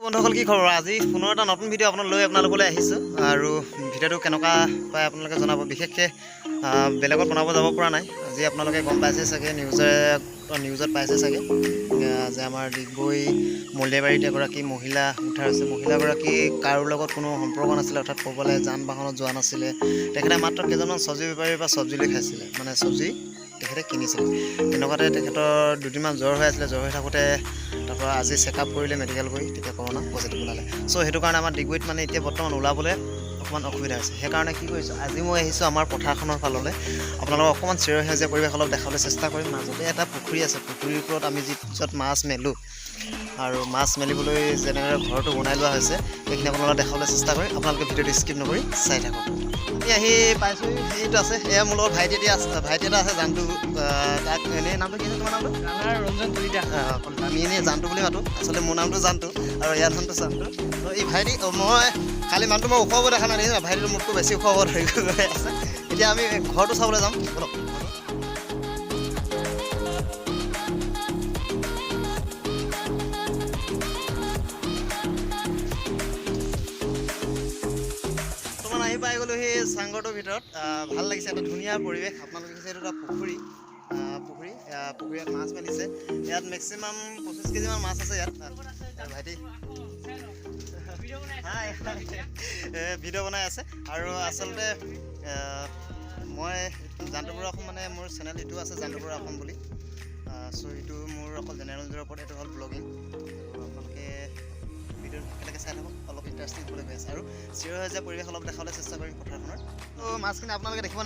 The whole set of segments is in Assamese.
বন্ধুসকল কি খবৰ আজি পুনৰ এটা নতুন ভিডিঅ' আপোনালোকলৈ আহিছোঁ আৰু ভিডিঅ'টো কেনেকুৱা পায় আপোনালোকে জনাব বিশেষকৈ বেলেগত বনাব যাব পৰা নাই আজি আপোনালোকে গম পাইছে চাগে নিউজত পাইছে চাগে যে আমাৰ ডিগবৈ মলিয়াবাৰীত এগৰাকী মহিলা উদ্ধাৰ হৈছে মহিলাগৰাকী কাৰো লগত কোনো সম্পৰ্ক নাছিলে অৰ্থাৎ ক'বলৈ যান বাহনত যোৱা নাছিলে তেখেতে মাত্ৰ কেইজনমান চব্জি বেপাৰীৰ পৰা চব্জি লৈ খাইছিলে মানে চব্জি তেখেতে কিনিছিলে তেনেকুৱাতে তেখেতৰ দুদিনমান জ্বৰ হৈ আছিলে জ্বৰ হৈ থাকোঁতে তাৰপৰা আজি চেকআপ কৰিলে মেডিকেল কৰি তেতিয়া কৰোণা পজিটিভ ওলালে চ' সেইটো কাৰণে আমাৰ ডিগবৈত মানে এতিয়া বৰ্তমান ওলাবলৈ অকণমান অসুবিধা হৈছে সেইকাৰণে কি কৰিছোঁ আজি মই আহিছোঁ আমাৰ পথাৰখনৰ ফাললৈ আপোনালোকক অকণমান চিৰসেউজীয়া পৰিৱেশ অলপ দেখাবলৈ চেষ্টা কৰিম মাজতে এটা পুখুৰী আছে পুখুৰীৰ ওপৰত আমি য'ত মাছ মেলোঁ আৰু মাছ মেলিবলৈ যেনেদৰে ঘৰটো বনাই লোৱা হৈছে সেইখিনি আপোনালোকক দেখাবলৈ চেষ্টা কৰিম আপোনালোকে ভিডিঅ'টো স্কিপ নকৰি চাই থাকক আমি আহি পাইছোঁ সেইটো আছে এয়া মোৰ লগত ভাইটি এটা আছে জানটো তাক এনেই নামটো কি আছে তোমাৰ নামটো ৰঞ্জন কলিতা আমি এনেই জানটো বুলি মাতোঁ আচলতে মোৰ নামটো জানটো আৰু ইয়াৰ নামটো জানটো এই ভাইটি মই খালি মানুহটো মই ওখ হ'ব দেখা নাই দেখিছোঁ ভাইটিটো মোতকৈ বেছি ওখ হ'ব ধৰি গৈ আছে এতিয়া আমি ঘৰটো চাবলৈ যাম অলপ আহি পাই গ'লোঁ সেই চাংঘৰটোৰ ভিতৰত ভাল লাগিছে এটা ধুনীয়া পৰিৱেশ আপোনালোকে দেখিছে এইটো এটা পুখুৰী পুখুৰীত মাছ মেলিছে ইয়াত মেক্সিমাম 25 কেজিমান মাছ আছে ইয়াত ভাইটি ভিডিঅ' বনাই আছে আৰু আচলতে মই জানটুকুৰা অসম মানে মোৰ চেনেল এইটো আছে জানটুকুৰা অসম বুলি চ' এইটো মোৰ অকল জেনেৰেল নলেজৰ ওপৰত এইটো হ'ল ব্লগিং আপোনালোকে ভিডিঅ'টো একেলগে চাই থাকক অলপ ইণ্টাৰেষ্টিং হ'বলৈ গৈ আছে আৰু চিৰসেউজীয়া পৰিৱেশ অলপ দেখাবলৈ চেষ্টা কৰিম পথাৰখনত ত' মাছখিনি আপোনালোকে দেখিব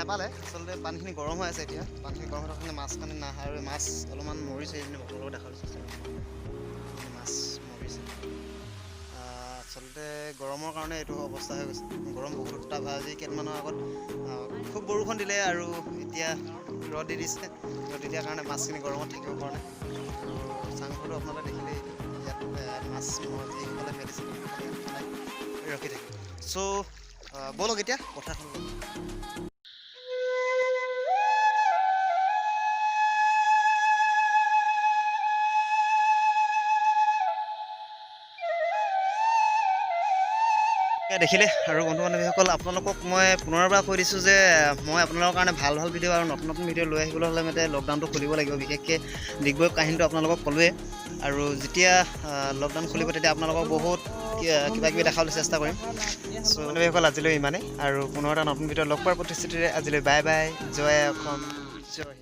নাপালে আচলতে পানীখিনি গৰম হৈ আছে এতিয়া পানীখিনি গৰম হৈ থকাখিনি মাছ পানী নাহে আৰু মাছ অলপমান মৰিছে এইখিনি আপোনালোকক দেখাবলৈ চেষ্টা কৰিম মাছ মৰিছে আচলতে গৰমৰ কাৰণে এইটো অৱস্থা হৈ গৈছে গৰম বহুত তাপ আজি কেইদিনমানৰ আগত খুব বৰষুণ দিলে আৰু এতিয়া ৰ'দ দি দিছে ৰ'দ দিয়াৰ কাৰণে মাছখিনি গৰমত থাকিব পৰা নাই আৰু চাংঘৰটো আপোনালোকে দেখিলেই ইয়াত মাছ যিসকলে মেডিচিন ৰখি থাকে চ' ব'লক এতিয়া পথাৰখন দেখিলে আৰু বন্ধু বান্ধৱীসকল আপোনালোকক মই পুনৰবাৰ কৈ দিছোঁ যে মই আপোনালোকৰ কাৰণে ভাল ভিডিঅ' আৰু নতুন ভিডিঅ' লৈ আহিবলৈ হ'লে মানে লকডাউনটো খুলিব লাগিব বিশেষকৈ ডিগবৈ কাহিনীটো আপোনালোকক ক'লোৱে আৰু যেতিয়া লকডাউন খুলিব তেতিয়া আপোনালোকক বহুত কিবাকিবি দেখাবলৈ চেষ্টা কৰিম চ' বান্ধৱীসকল আজিলৈ ইমানেই আৰু পুনৰ এটা নতুন ভিডিঅ' লগ পোৱাৰ প্ৰতিশ্ৰুতিৰে আজিলৈ বাই বাই জয় অসম জয়